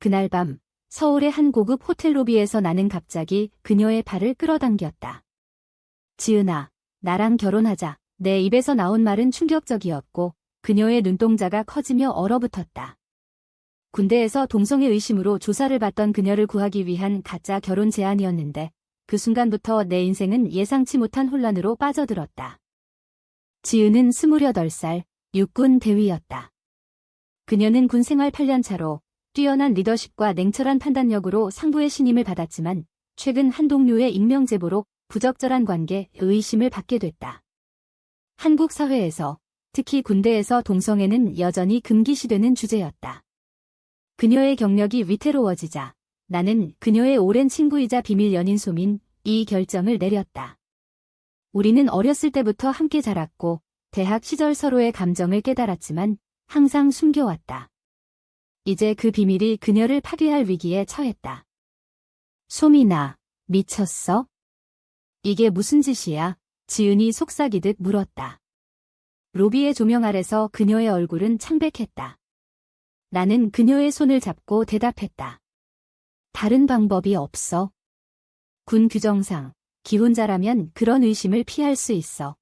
그날 밤 서울의 한 고급 호텔 로비에서 나는 갑자기 그녀의 팔을 끌어당겼다. 지은아, 나랑 결혼하자. 내 입에서 나온 말은 충격적이었고 그녀의 눈동자가 커지며 얼어붙었다. 군대에서 동성애 의심으로 조사를 받던 그녀를 구하기 위한 가짜 결혼 제안이었는데 그 순간부터 내 인생은 예상치 못한 혼란으로 빠져들었다. 지은은 28살, 육군 대위였다. 그녀는 군 생활 8년 차로 뛰어난 리더십과 냉철한 판단력으로 상부의 신임을 받았지만 최근 한 동료의 익명 제보로 부적절한 관계, 의심을 받게 됐다. 한국 사회에서, 특히 군대에서 동성애는 여전히 금기시되는 주제였다. 그녀의 경력이 위태로워지자 나는 그녀의 오랜 친구이자 비밀 연인 소민, 이 결정을 내렸다. 우리는 어렸을 때부터 함께 자랐고 대학 시절 서로의 감정을 깨달았지만 항상 숨겨왔다. 이제 그 비밀이 그녀를 파괴할 위기에 처했다. 소민아, 미쳤어? 이게 무슨 짓이야? 지은이 속삭이듯 물었다. 로비의 조명 아래서 그녀의 얼굴은 창백했다. 나는 그녀의 손을 잡고 대답했다. 다른 방법이 없어. 군 규정상 기혼자라면 그런 의심을 피할 수 있어.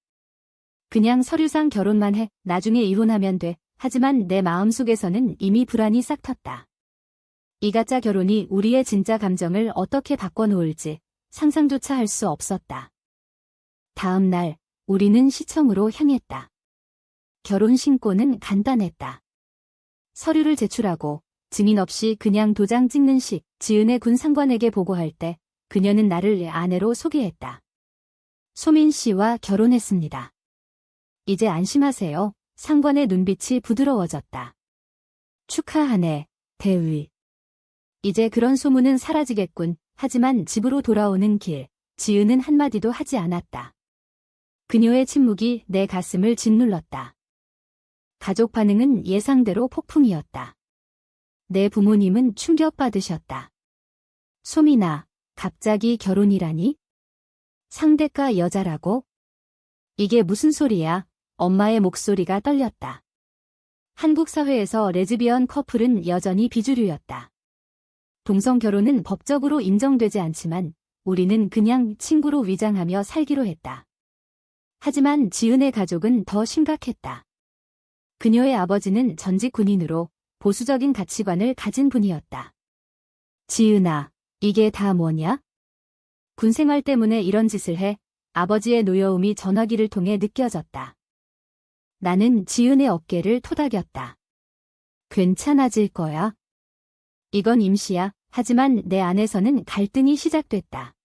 그냥 서류상 결혼만 해. 나중에 이혼하면 돼. 하지만 내 마음속에서는 이미 불안이 싹 텄다. 이 가짜 결혼이 우리의 진짜 감정을 어떻게 바꿔놓을지 상상조차 할 수 없었다. 다음 날 우리는 시청으로 향했다. 결혼 신고는 간단했다. 서류를 제출하고 증인 없이 그냥 도장 찍는 식. 지은의 군 상관에게 보고할 때 그녀는 나를 아내로 소개했다. 소민 씨와 결혼했습니다. 이제 안심하세요. 상관의 눈빛이 부드러워졌다. 축하하네, 대위. 이제 그런 소문은 사라지겠군. 하지만 집으로 돌아오는 길, 지은은 한마디도 하지 않았다. 그녀의 침묵이 내 가슴을 짓눌렀다. 가족 반응은 예상대로 폭풍이었다. 내 부모님은 충격받으셨다. 소민아, 갑자기 결혼이라니? 상대가 여자라고? 이게 무슨 소리야? 엄마의 목소리가 떨렸다. 한국 사회에서 레즈비언 커플은 여전히 비주류였다. 동성 결혼은 법적으로 인정되지 않지만 우리는 그냥 친구로 위장하며 살기로 했다. 하지만 지은의 가족은 더 심각했다. 그녀의 아버지는 전직 군인으로 보수적인 가치관을 가진 분이었다. 지은아, 이게 다 뭐냐? 군 생활 때문에 이런 짓을 해. 아버지의 노여움이 전화기를 통해 느껴졌다. 나는 지은의 어깨를 토닥였다. 괜찮아질 거야. 이건 임시야. 하지만 내 안에서는 갈등이 시작됐다.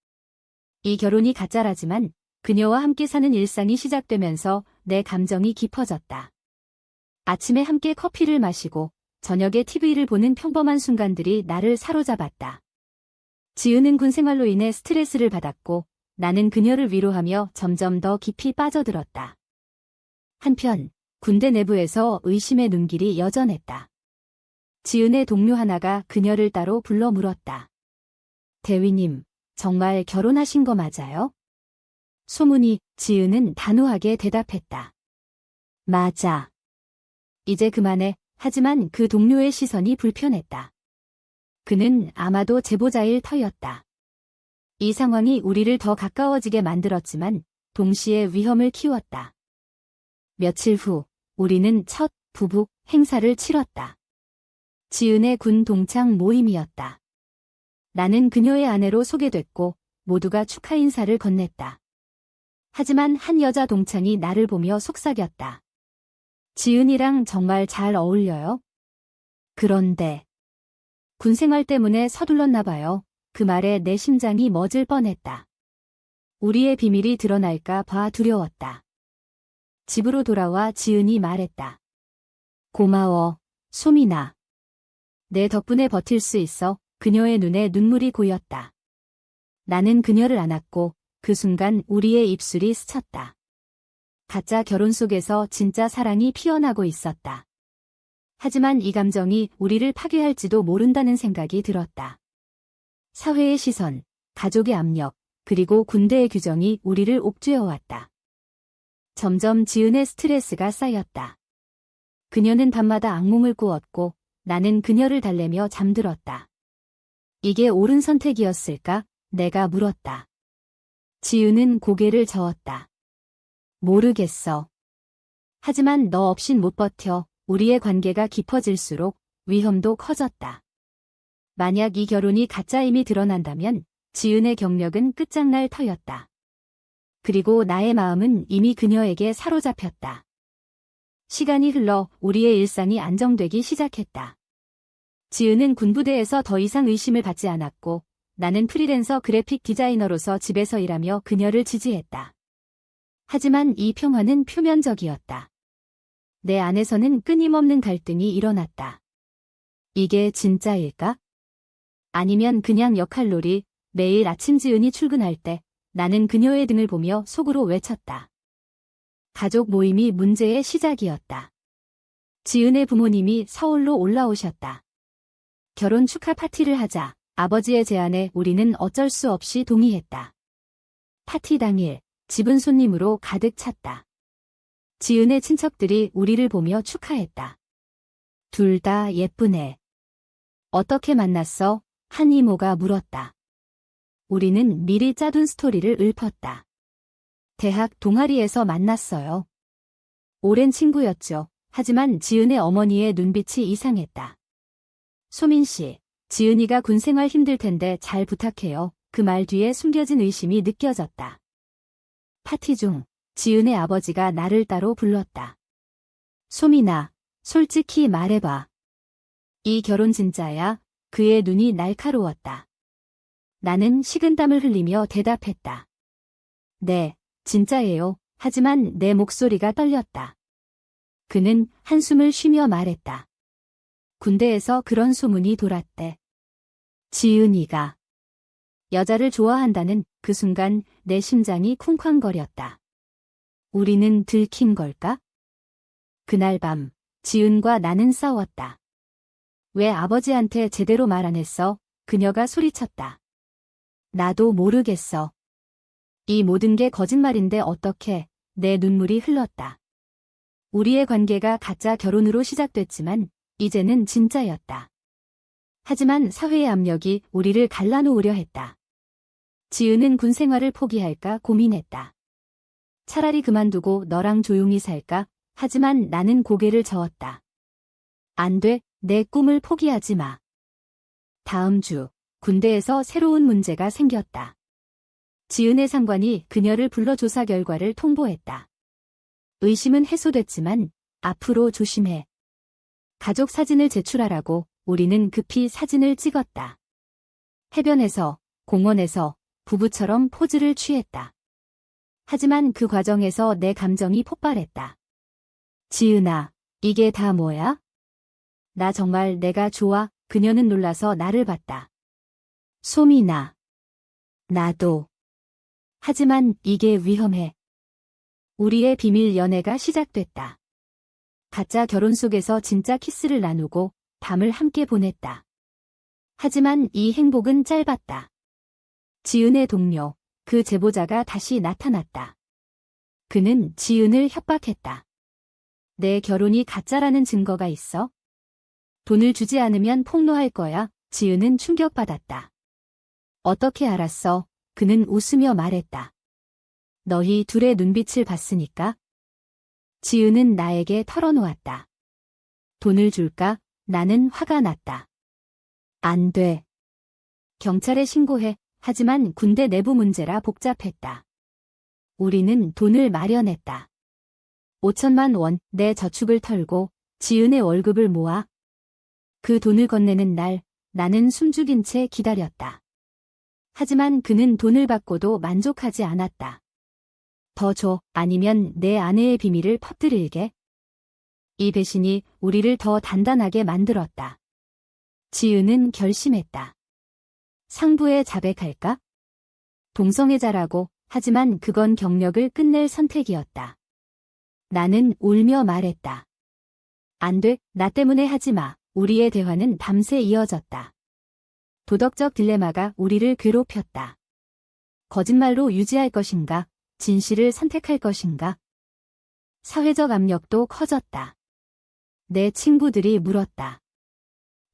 이 결혼이 가짜라지만 그녀와 함께 사는 일상이 시작되면서 내 감정이 깊어졌다. 아침에 함께 커피를 마시고 저녁에 TV를 보는 평범한 순간들이 나를 사로잡았다. 지은은 군 생활로 인해 스트레스를 받았고 나는 그녀를 위로하며 점점 더 깊이 빠져들었다. 한편 군대 내부에서 의심의 눈길이 여전했다. 지은의 동료 하나가 그녀를 따로 불러 물었다. 대위님, 정말 결혼하신 거 맞아요? 소문이. 지은은 단호하게 대답했다. 맞아. 이제 그만해. 하지만 그 동료의 시선이 불편했다. 그는 아마도 제보자일 터였다. 이 상황이 우리를 더 가까워지게 만들었지만 동시에 위험을 키웠다. 며칠 후 우리는 첫 부부 행사를 치렀다. 지은의 군 동창 모임이었다. 나는 그녀의 아내로 소개됐고 모두가 축하 인사를 건넸다. 하지만 한 여자 동창이 나를 보며 속삭였다. 지은이랑 정말 잘 어울려요? 그런데 군 생활 때문에 서둘렀나 봐요. 그 말에 내 심장이 멎을 뻔했다. 우리의 비밀이 드러날까 봐 두려웠다. 집으로 돌아와 지은이 말했다. 고마워, 소민아. 내 덕분에 버틸 수 있어. 그녀의 눈에 눈물이 고였다. 나는 그녀를 안았고 그 순간 우리의 입술이 스쳤다. 가짜 결혼 속에서 진짜 사랑이 피어나고 있었다. 하지만 이 감정이 우리를 파괴할지도 모른다는 생각이 들었다. 사회의 시선, 가족의 압력, 그리고 군대의 규정이 우리를 옥죄어왔다. 점점 지은의 스트레스가 쌓였다. 그녀는 밤마다 악몽을 꾸었고 나는 그녀를 달래며 잠들었다. 이게 옳은 선택이었을까? 내가 물었다. 지은은 고개를 저었다. 모르겠어. 하지만 너 없인 못 버텨. 우리의 관계가 깊어질수록 위험도 커졌다. 만약 이 결혼이 가짜임이 드러난다면 지은의 경력은 끝장날 터였다. 그리고 나의 마음은 이미 그녀에게 사로잡혔다. 시간이 흘러 우리의 일상이 안정되기 시작했다. 지은은 군부대에서 더 이상 의심을 받지 않았고 나는 프리랜서 그래픽 디자이너로서 집에서 일하며 그녀를 지지했다. 하지만 이 평화는 표면적이었다. 내 안에서는 끊임없는 갈등이 일어났다. 이게 진짜일까? 아니면 그냥 역할놀이. 매일 아침 지은이 출근할 때 나는 그녀의 등을 보며 속으로 외쳤다. 가족 모임이 문제의 시작이었다. 지은의 부모님이 서울로 올라오셨다. 결혼 축하 파티를 하자. 아버지의 제안에 우리는 어쩔 수 없이 동의했다. 파티 당일, 집은 손님으로 가득 찼다. 지은의 친척들이 우리를 보며 축하했다. 둘 다 예쁘네. 어떻게 만났어? 한 이모가 물었다. 우리는 미리 짜둔 스토리를 읊었다. 대학 동아리에서 만났어요. 오랜 친구였죠. 하지만 지은의 어머니의 눈빛이 이상했다. 소민 씨, 지은이가 군 생활 힘들 텐데 잘 부탁해요. 그 말 뒤에 숨겨진 의심이 느껴졌다. 파티 중 지은의 아버지가 나를 따로 불렀다. 소민아, 솔직히 말해봐. 이 결혼 진짜야? 그의 눈이 날카로웠다. 나는 식은땀을 흘리며 대답했다. 네, 진짜예요. 하지만 내 목소리가 떨렸다. 그는 한숨을 쉬며 말했다. 군대에서 그런 소문이 돌았대. 지은이가 여자를 좋아한다는 그 순간 내 심장이 쿵쾅거렸다. 우리는 들킨 걸까? 그날 밤, 지은과 나는 싸웠다. 왜 아버지한테 제대로 말 안 했어? 그녀가 소리쳤다. 나도 모르겠어. 이 모든 게 거짓말인데 어떻게? 내 눈물이 흘렀다. 우리의 관계가 가짜 결혼으로 시작됐지만 이제는 진짜였다. 하지만 사회의 압력이 우리를 갈라놓으려 했다. 지은은 군 생활을 포기할까 고민했다. 차라리 그만두고 너랑 조용히 살까? 하지만 나는 고개를 저었다. 안 돼, 내 꿈을 포기하지 마. 다음 주, 군대에서 새로운 문제가 생겼다. 지은의 상관이 그녀를 불러 조사 결과를 통보했다. 의심은 해소됐지만 앞으로 조심해. 가족 사진을 제출하라고 우리는 급히 사진을 찍었다. 해변에서, 공원에서 부부처럼 포즈를 취했다. 하지만 그 과정에서 내 감정이 폭발했다. 지은아, 이게 다 뭐야? 나 정말 내가 좋아? 그녀는 놀라서 나를 봤다. 소민아. 나도. 하지만 이게 위험해. 우리의 비밀 연애가 시작됐다. 가짜 결혼 속에서 진짜 키스를 나누고 밤을 함께 보냈다. 하지만 이 행복은 짧았다. 지은의 동료, 그 제보자가 다시 나타났다. 그는 지은을 협박했다. 내 결혼이 가짜라는 증거가 있어? 돈을 주지 않으면 폭로할 거야. 지은은 충격받았다. 어떻게 알았어? 그는 웃으며 말했다. 너희 둘의 눈빛을 봤으니까. 지은은 나에게 털어놓았다. 돈을 줄까? 나는 화가 났다. 안 돼. 경찰에 신고해. 하지만 군대 내부 문제라 복잡했다. 우리는 돈을 마련했다. 5천만 원, 내 저축을 털고 지은의 월급을 모아. 그 돈을 건네는 날, 나는 숨죽인 채 기다렸다. 하지만 그는 돈을 받고도 만족하지 않았다. 더 줘, 아니면 내 아내의 비밀을 퍼뜨릴게. 이 배신이 우리를 더 단단하게 만들었다. 지은은 결심했다. 상부에 자백할까? 동성애자라고. 하지만 그건 경력을 끝낼 선택이었다. 나는 울며 말했다. 안 돼, 나 때문에 하지 마. 우리의 대화는 밤새 이어졌다. 도덕적 딜레마가 우리를 괴롭혔다. 거짓말로 유지할 것인가? 진실을 선택할 것인가? 사회적 압력도 커졌다. 내 친구들이 물었다.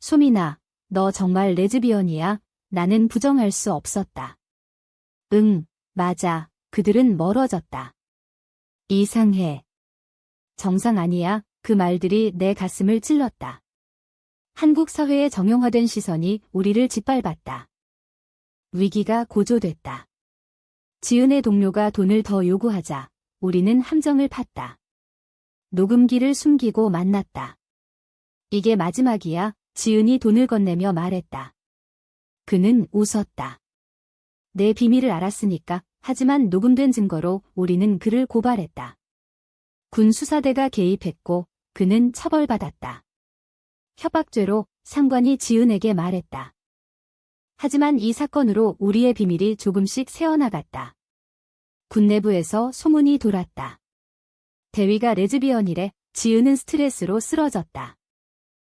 소민아, 너 정말 레즈비언이야? 나는 부정할 수 없었다. 응, 맞아. 그들은 멀어졌다. 이상해. 정상 아니야. 그 말들이 내 가슴을 찔렀다. 한국 사회의 정형화된 시선이 우리를 짓밟았다. 위기가 고조됐다. 지은의 동료가 돈을 더 요구하자 우리는 함정을 팠다. 녹음기를 숨기고 만났다. 이게 마지막이야. 지은이 돈을 건네며 말했다. 그는 웃었다. 내 비밀을 알았으니까. 하지만 녹음된 증거로 우리는 그를 고발했다. 군 수사대가 개입했고 그는 처벌받았다. 협박죄로 상관이 지은에게 말했다. 하지만 이 사건으로 우리의 비밀이 조금씩 새어나갔다. 군 내부에서 소문이 돌았다. 대위가 레즈비언이래. 지은은 스트레스로 쓰러졌다.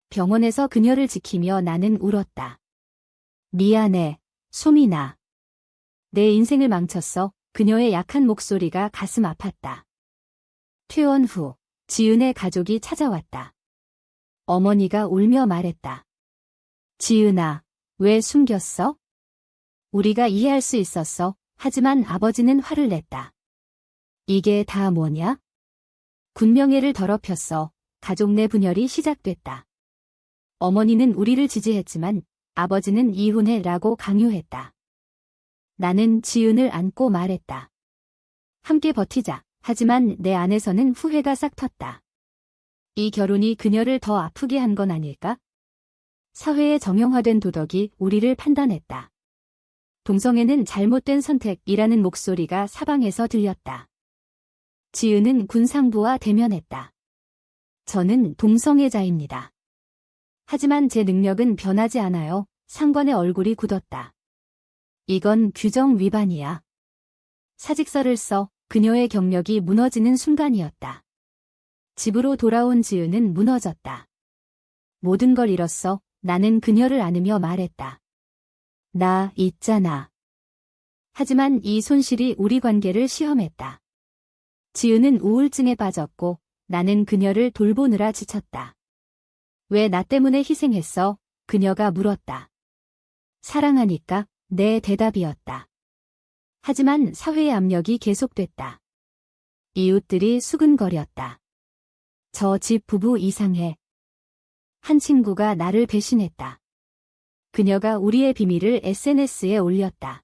병원에서 그녀를 지키며 나는 울었다. 미안해, 소민아. 내 인생을 망쳤어. 그녀의 약한 목소리가 가슴 아팠다. 퇴원 후 지은의 가족이 찾아왔다. 어머니가 울며 말했다. 지은아, 왜 숨겼어? 우리가 이해할 수 있었어. 하지만 아버지는 화를 냈다. 이게 다 뭐냐? 군명예를 더럽혔어. 가족 내 분열이 시작됐다. 어머니는 우리를 지지했지만 아버지는 이혼해라고 강요했다. 나는 지은을 안고 말했다. 함께 버티자. 하지만 내 안에서는 후회가 싹 텄다. 이 결혼이 그녀를 더 아프게 한 건 아닐까? 사회의 정형화된 도덕이 우리를 판단했다. 동성애는 잘못된 선택이라는 목소리가 사방에서 들렸다. 지은은 군상부와 대면했다. 저는 동성애자입니다. 하지만 제 능력은 변하지 않아요. 상관의 얼굴이 굳었다. 이건 규정 위반이야. 사직서를 써. 그녀의 경력이 무너지는 순간이었다. 집으로 돌아온 지은은 무너졌다. 모든 걸 잃었어. 나는 그녀를 안으며 말했다. 나 있잖아. 하지만 이 손실이 우리 관계를 시험했다. 지은은 우울증에 빠졌고 나는 그녀를 돌보느라 지쳤다. 왜 나 때문에 희생했어? 그녀가 물었다. 사랑하니까. 내 대답이었다. 하지만 사회의 압력이 계속됐다. 이웃들이 수근거렸다. 저 집 부부 이상해. 한 친구가 나를 배신했다. 그녀가 우리의 비밀을 SNS에 올렸다.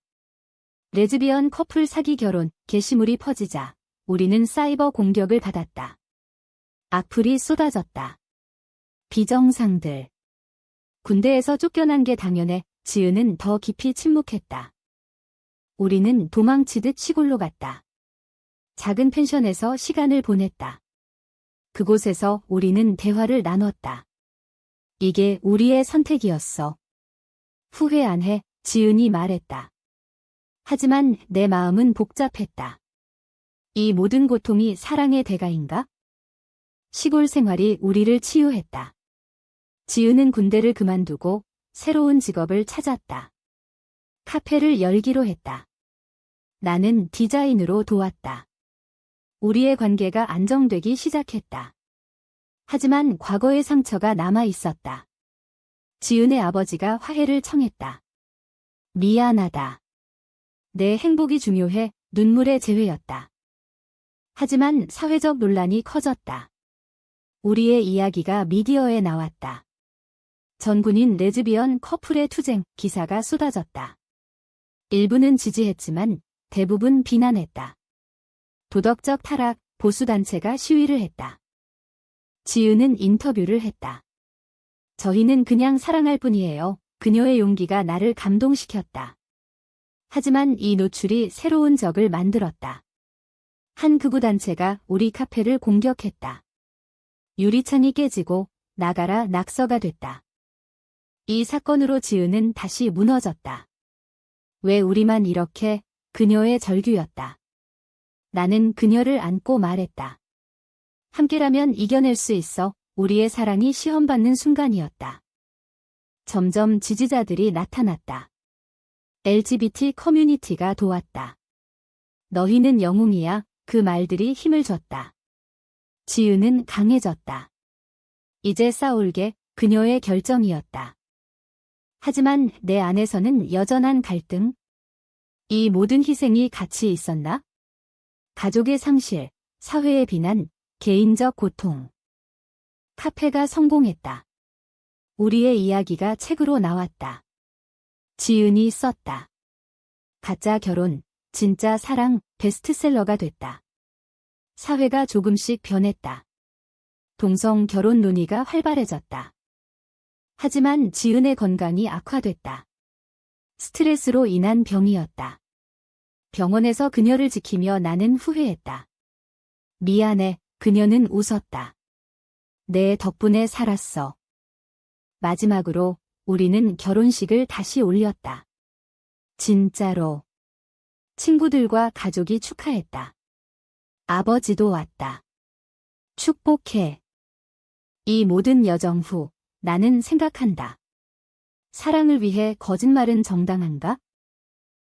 레즈비언 커플 사기 결혼 게시물이 퍼지자 우리는 사이버 공격을 받았다. 악플이 쏟아졌다. 비정상들. 군대에서 쫓겨난 게 당연해. 지은은 더 깊이 침묵했다. 우리는 도망치듯 시골로 갔다. 작은 펜션에서 시간을 보냈다. 그곳에서 우리는 대화를 나눴다. 이게 우리의 선택이었어. 후회 안 해, 지은이 말했다. 하지만 내 마음은 복잡했다. 이 모든 고통이 사랑의 대가인가? 시골 생활이 우리를 치유했다. 지은은 군대를 그만두고 새로운 직업을 찾았다. 카페를 열기로 했다. 나는 디자인으로 도왔다. 우리의 관계가 안정되기 시작했다. 하지만 과거의 상처가 남아 있었다. 지은의 아버지가 화해를 청했다. 미안하다. 내 행복이 중요해. 눈물의 재회였다. 하지만 사회적 논란이 커졌다. 우리의 이야기가 미디어에 나왔다. 전군인 레즈비언 커플의 투쟁 기사가 쏟아졌다. 일부는 지지했지만 대부분 비난했다. 도덕적 타락, 보수단체가 시위를 했다. 지은은 인터뷰를 했다. 저희는 그냥 사랑할 뿐이에요. 그녀의 용기가 나를 감동시켰다. 하지만 이 노출이 새로운 적을 만들었다. 한 극우단체가 우리 카페를 공격했다. 유리창이 깨지고 나가라 낙서가 됐다. 이 사건으로 지은은 다시 무너졌다. 왜 우리만 이렇게? 그녀의 절규였다. 나는 그녀를 안고 말했다. 함께라면 이겨낼 수 있어. 우리의 사랑이 시험받는 순간이었다. 점점 지지자들이 나타났다. LGBT 커뮤니티가 도왔다. 너희는 영웅이야. 그 말들이 힘을 줬다. 지은은 강해졌다. 이제 싸울게. 그녀의 결정이었다. 하지만 내 안에서는 여전한 갈등. 이 모든 희생이 가치 있었나? 가족의 상실, 사회의 비난, 개인적 고통. 카페가 성공했다. 우리의 이야기가 책으로 나왔다. 지은이 썼다. 가짜 결혼, 진짜 사랑, 베스트셀러가 됐다. 사회가 조금씩 변했다. 동성 결혼 논의가 활발해졌다. 하지만 지은의 건강이 악화됐다. 스트레스로 인한 병이었다. 병원에서 그녀를 지키며 나는 후회했다. 미안해, 그녀는 웃었다. 내 덕분에 살았어. 마지막으로 우리는 결혼식을 다시 올렸다. 진짜로. 친구들과 가족이 축하했다. 아버지도 왔다. 축복해. 이 모든 여정 후 나는 생각한다. 사랑을 위해 거짓말은 정당한가?